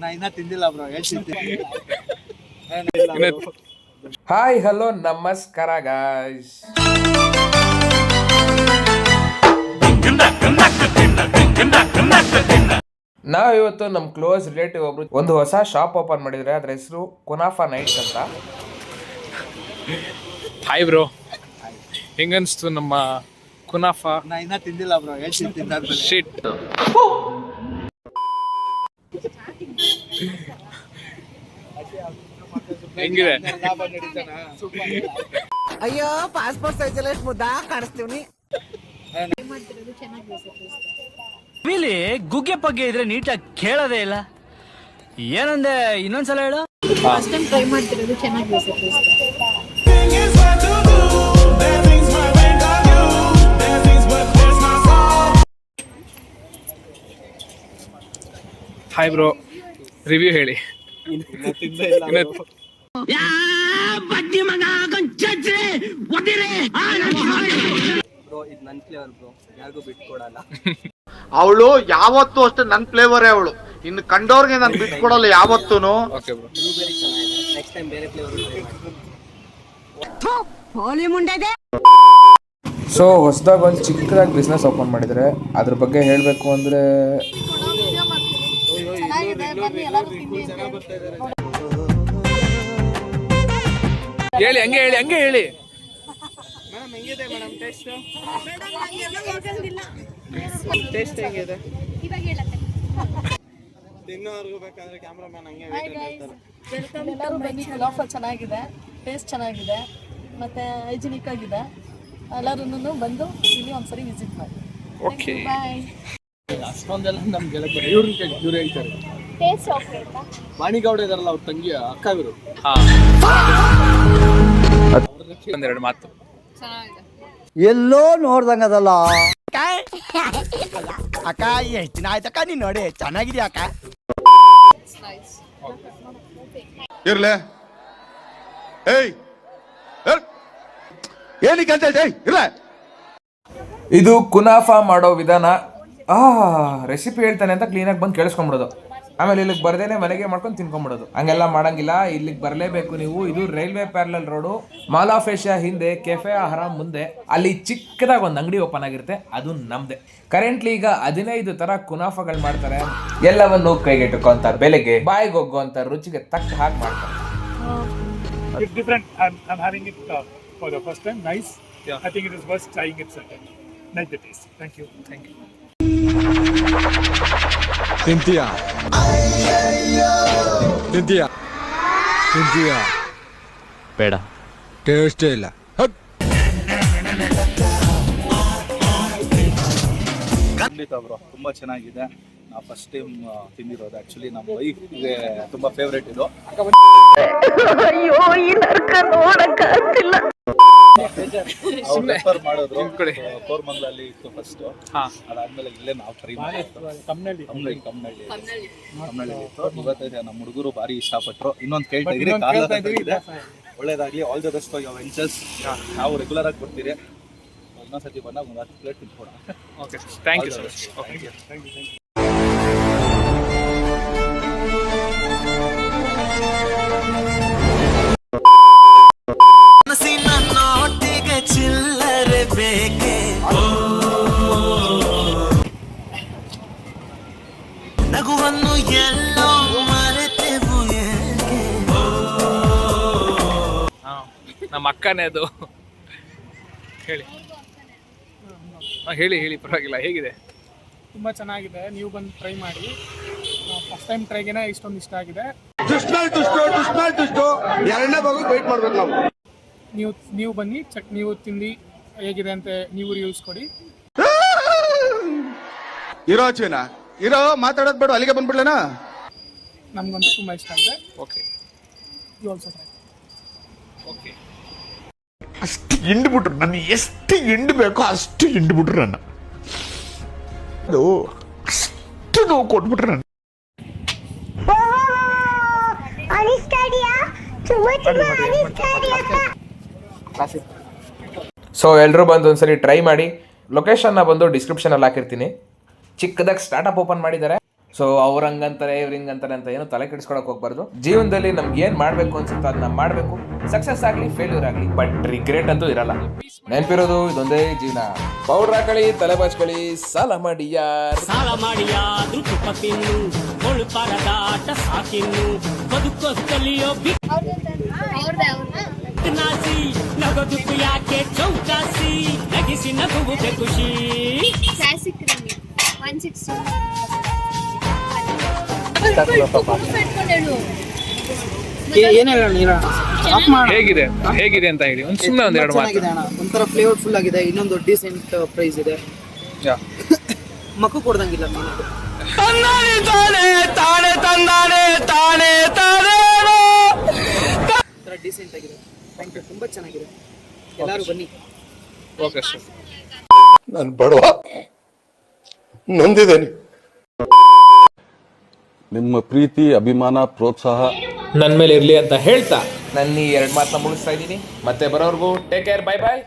ನಾ ಇನ್ನ ತಿಂದಿಲ್ಲ ಬ್ರೋ, ಹೇಳ್ತೀನಿ. ಹಾಯ್ ಹಲೋ ನಮಸ್ಕಾರ ಗಾಯ್ಸ್. ನಾವಿವತ್ತು ನಮ್ಮ ಕ್ಲೋಸ್ ರಿಲೇಟಿವ್ ಒಬ್ರು ಒಂದು ಹೊಸ ಶಾಪ್ ಓಪನ್ ಮಾಡಿದ್ರೆ, ಅದ್ರ ಹೆಸರು ಕುನಾಫಾ ನೈಟ್ಸ್ ಅಂತ. ಹಾಯ್ ಬ್ರೋ, ಹೆಂಗನ್ಸ್ತು ನಮ್ಮ ಕುನಾಫಾ? ನಾ ಇನ್ನ ತಿಂದಿಲ್ಲ ಬ್ರೋ, ಹೇಳ್ತೀನಿ ತಿಂದಾದ್ಮೇಲೆ. ಶಿಟ್. ಹೆಂಗಿದೆ? ಅಯ್ಯೋ ಪಾಸ್ಪೋರ್ಟ್ ಸೈಜಲ್ಲಿ ಎಷ್ಟು ಮುದ್ದ ಕಾಣಿಸ್ತೀವಿ. ಇಲ್ಲಿ ಗುಗ್ಗೆ ಪಗ್ಗೆ ಇದ್ರೆ ನೀಟಾಗಿ ಕೇಳೋದೇ ಇಲ್ಲ. ಏನಂದೆ ಇನ್ನೊಂದ್ಸಲ ಹೇಳು. ಫಸ್ಟ್ ಟೈಮ್ ಟ್ರೈ ಮಾಡ್ತಿರೋದು ಚೆನ್ನಾಗಿದೆ ಸರ್. ಹಾಯ್ ಬ್ರೋ, ರಿವ್ಯೂ ಹೇಳಿ. ಅವಳು ಯಾವತ್ತೂ ಅಷ್ಟೇ ನನ್ ಫ್ಲೇವರೇ ಅವಳು. ಇನ್ನು ಕಂಡೋರ್ಗೆ ನಾನು ಬಿಟ್ಕೊಡಲ್ಲ ಯಾವತ್ತೂನು. Okay bro. ಸೊ ಹೊಸದಾಗಿ ಒಂದು ಚಿಕ್ಕದಾಗಿ ಬಿಸ್ನೆಸ್ ಓಪನ್ ಮಾಡಿದರೆ, ಅದ್ರ ಬಗ್ಗೆ ಹೇಳಬೇಕು ಅಂದರೆ ಹೇಳಿ, ಹಂಗೆ ಹೇಳಿ. ಟೇಸ್ಟ್ ಹೇಗಿದೆ? ತಿನ್ನೋರ್ಗು ಬೇಕಾದ್ರೆ ಕ್ಯಾಮ್ರಾಮನ್ ಹಂಗೆ ಎಲ್ಲರೂ ಬನ್ನಿ, ಆಫರ್ ಚೆನ್ನಾಗಿದೆ, ಟೇಸ್ಟ್ ಚೆನ್ನಾಗಿದೆ, ಮತ್ತೆ ಹೈಜಿನಿಕ್ ಆಗಿದೆ. ಎಲ್ಲರೂ ಬಂದು ಇಲ್ಲಿ ಒಂದ್ಸರಿ ವಿಸಿಟ್ ಮಾಡಿ. ಓಕೆ, ಬಾಯ್. ಅಷ್ಟೊಂದೆಲ್ಲ ನಮ್ಗೆ ಇವ್ರು ಹೇಳ್ತಾರೆ. Taste okay. ವಾಣಿಗೌಡ ಇದಾರಲ್ಲ, ಅವ್ರ ತಂಗಿ ಅಕ್ಕ ಇವರು. ಒಂದೆರಡು ಮಾತು. ಎಲ್ಲೋ ನೋಡ್ದಂಗದಲ್ಲ ಅಕ್ಕ. ಎಷ್ಟು ದಿನ ಆಯ್ತಕ್ಕ ನೀನ್ ನೋಡಿ, ಚೆನ್ನಾಗಿದ್ಯಾ ಅಕ್ಕ? ಇರ್ಲೆ ಏನಕ್ಕೆ ಇಲ್ಲ. ಇದು ಕುನಾಫಾ ಮಾಡೋ ವಿಧಾನ. ರೆಸಿಪಿ ಹೇಳ್ತಾನೆ ಅಂತ ಕ್ಲೀನಾಗಿ ಬಂದು ಕೇಳಿಸ್ಕೊಂಬಿಡೋದು, ಆಮೇಲೆ ಇಲ್ಲಿಗೆ ಬರ್ದೇನೆ ಮನೆಗೆ ಮಾಡ್ಕೊಂಡು ತಿನ್ಕೊಂಬಿಡೋದು. ಹಂಗೆಲ್ಲ ಮಾಡಂಗಿಲ್ಲ, ಇಲ್ಲಿಗೆ ಬರಲೇಬೇಕು ನೀವು. ಇದು railway parallel road, mall of Asia ಹಿಂದೆ, ಕೆಫೆ ಆಹಾರಂ ಮುಂದೆ. ಅಲ್ಲಿ ಚಿಕ್ಕದಾಗಿ ಒಂದು ಅಂಗಡಿ ಓಪನ್ ಆಗಿರುತ್ತೆ, ಅದು ನಮ್ದೆ. ಕರೆಂಟ್ಲಿ ಈಗ 15 ತರ ಕುನಾಫಾಗಳು ಮಾಡ್ತಾರೆ. ಎಲ್ಲವನ್ನು ಕೈಗೆಟುಕುವಂತ ಬೆಲೆಗೆ, ಬಾಯಿಗೆ ಹೋಗುವಂತ ರುಚಿಗೆ ತಕ್ಕ ಹಾಗೆ ಮಾಡ್ತಾರೆ. It's different. I'm having it for the first time. Nice. Yeah. I think it is worth trying it sometime. Like the taste. Thank you. ತಿಂತೀಯಾ ಬೇಡ, ಟೇಸ್ಟೇ ಇಲ್ಲ. ಖಂಡಿತ ಬ್ರೋ, ತುಂಬಾ ಚೆನ್ನಾಗಿದೆ. ನಾವು ಫಸ್ಟ್ ಟೈಮ್ ತಿಂದಿರೋದು. ಆಕ್ಚುಲಿ ನಮ್ಮ ವೈಫ್ಗೆ ತುಂಬಾ ಫೇವ್ರೇಟ್ ಇದು. ರೆಫರ್ ಮಾಡಿದ್ರು, ಕೋರ್ಮಂಗ್ಲಲ್ಲಿ ಇತ್ತು ಫಸ್ಟ್. ಅದಾದ್ಮೇಲೆ ಇಲ್ಲೇ ನಾವು ಟ್ರೈ ಮಾಡಿದ್ದು ಕಮ್ನಳ್ಳಿ ಇತ್ತು. ಇವತ್ತು ನಮ್ಮ ಹುಡುಗರು ಭಾರಿ ಇಷ್ಟಪಟ್ಟರು. ಇನ್ನೊಂದು ಕೇಳ್ತಾ ಇದ್ರಿ, ಒಳ್ಳೇದಾಗ್ಲಿ, all the best for your ventures. ನಾವು ರೆಗ್ಯುಲರ್ ಆಗಿ ಕೊಡ್ತೀರಿ. ಇನ್ನೊಂದ್ಸತಿ ಬಂದಾಗ ಒಂದು 10 ಪ್ಲೇಟ್ ತಿನ್ಕೊಡೋಣ. Okay, thank you sir. ಚಿಲ್ಲರೆ ಬೇಕೆ, ನಗುವನ್ನು ಎಲ್ಲೋ ಮರೆತೆವು ಏಕೆ. ನಮ್ಮ ಅಕ್ಕನೇ ಅದು. ಹೇಳಿ ಪರವಾಗಿಲ್ಲ. ಹೇಗಿದೆ? ತುಂಬಾ ಚೆನ್ನಾಗಿದೆ. ನೀವು ಬಂದು ಟ್ರೈ ಮಾಡಿ. ಫಸ್ಟ್ ಟೈಮ್ ಟ್ರೈಗೆನೆ ಇಷ್ಟೊಂದು ಇಷ್ಟ ಆಗಿದೆ. ಎರಡನೇ ಭಾಗ ವೇಟ್ ಮಾಡ್ಬೇಕು ನಾವು. ನೀವು ಬನ್ನಿ, ನೀವು ತಿಂದು ಹೇಗಿದೆ ಅಂತ ನೀವು ರಿವ್ಯೂಸ್ ಕೊಡಿ. ಇರೋ ಮಾತಾಡೋದು ಬೇಡ, ಅಲ್ಲಿಗೆ ಬಂದ್ಬಿಡ್ಲೇನಾ? ನಮ್ಗಂತೂ ತುಂಬಾ ಇಷ್ಟ ಆಗಿದೆ. Okay, you also try. Okay. ಅಷ್ಟು ಹಿಂಡ್ಬಿಟ್ರು ನನ್ನ, ಎಷ್ಟು ಹಿಂಡ್ಬೇಕೋ ಅಷ್ಟು ಹಿಂಡ್ಬಿಟ್ರು ನನ್ನ. ಅದು ಅಷ್ಟು ನೋವು ಕೊಟ್ಬಿಟ್ರು ನನ್ನ. ಸೊ ಎಲ್ಲರೂ ಬಂದು ಒಂದ್ಸರಿ ಟ್ರೈ ಮಾಡಿ. ಲೊಕೇಶನ್ನ ಬಂದು ಡಿಸ್ಕ್ರಿಪ್ಷನಲ್ಲಿ ಹಾಕಿರ್ತೀನಿ. ಚಿಕ್ಕದಾಗಿ ಸ್ಟಾರ್ಟಪ್ ಓಪನ್ ಮಾಡಿದ್ದಾರೆ. ಸೊ ಅವ್ರ ಹಂಗಂತಾರೆ ಇವ್ರ ಹಿಂಗಂತಾರೆ ಅಂತ ಏನು ತಲೆ ಕೆಡಿಸ್ಕೊಳಕ್ ಹೋಗ್ಬಾರ್ದು. ಜೀವನದಲ್ಲಿ ನಮ್ಗೆ ಏನ್ ಮಾಡ್ಬೇಕು ಅನ್ಸುತ್ತೋ ಅದನ್ನ ಮಾಡ್ಬೇಕು. ಸಕ್ಸಸ್ ಆಗ್ಲಿ ಫೇಲ್ಯೂರ್ ಆಗ್ಲಿ, ಬಟ್ ರಿಗ್ರೆಟ್ ಅಂತೂ ಇರಲ್ಲ. ನೆನಪಿರೋದು ಇದೊಂದೇ ಜೀವನ. ಪೌಡರ್ ಹಾಕೊಳ್ಳಿ, ತಲೆ ಬಾಚ್ಕೊಳ್ಳಿ, ಸಾಲ ಮಾಡಿ ಯಾರ್ ಸಾಲ ಮಾಡಿಯಾದ್ರೂ ತುಪ್ಪ ತಿನ್ನು, ಪರದಾಟ ಸಾಕಿನ್ನು, ಬದುಕೋಸ್ಕಲಿಯೋ ನಾಸಿ ನಗೋದಕ್ಕೂ ಯಾಕೆ ಚೌಕಾಸಿ, ನಗಿಸಿ ನಗುವುದೇ ಖುಷಿ. ಹೇಗಿದೆ ಹೇಗಿದೆ ಅಂತ ಹೇಳಿ ಒಂದು ಸುಮ್ಮನೆ ಒಂದೆರಡು ಮಾತು. ಒಂಥರ ಫ್ಲೇವರ್ ಫುಲ್ ಆಗಿದೆ. ಇನ್ನೊಂದು ಡಿಸೆಂಟ್ ಪ್ರೈಸ್ ಇದೆ. ಮಕ್ಕು ಕೊಡ್ದಂಗಿಲ್ಲ ಮೀನು. ಡಿಸೆಂಟ್ ಆಗಿದೆ. ಥ್ಯಾಂಕ್ ಯು, ತುಂಬಾ ಚೆನ್ನಾಗಿದೆ. ಎಲ್ಲರೂ ಬನ್ನಿ. Okay sir. ನಾನು ಬಡವ, ನೊಂದಿದ್ದೇನೆ. ನಿಮ್ಮ ಪ್ರೀತಿ, ಅಭಿಮಾನ, ಪ್ರೋತ್ಸಾಹ ನನ್ ಮೇಲೆ ಇರ್ಲಿ ಅಂತ ಹೇಳ್ತಾ ನನ್ನ ಈ 2 ಮಾತನ್ನ ಮುಗಿಸ್ತಾ ಇದ್ದೀನಿ. ಮತ್ತೆ ಬರೋರ್ಗು ಟೇಕ್ ಕೇರ್, ಬೈ ಬಾಯ್.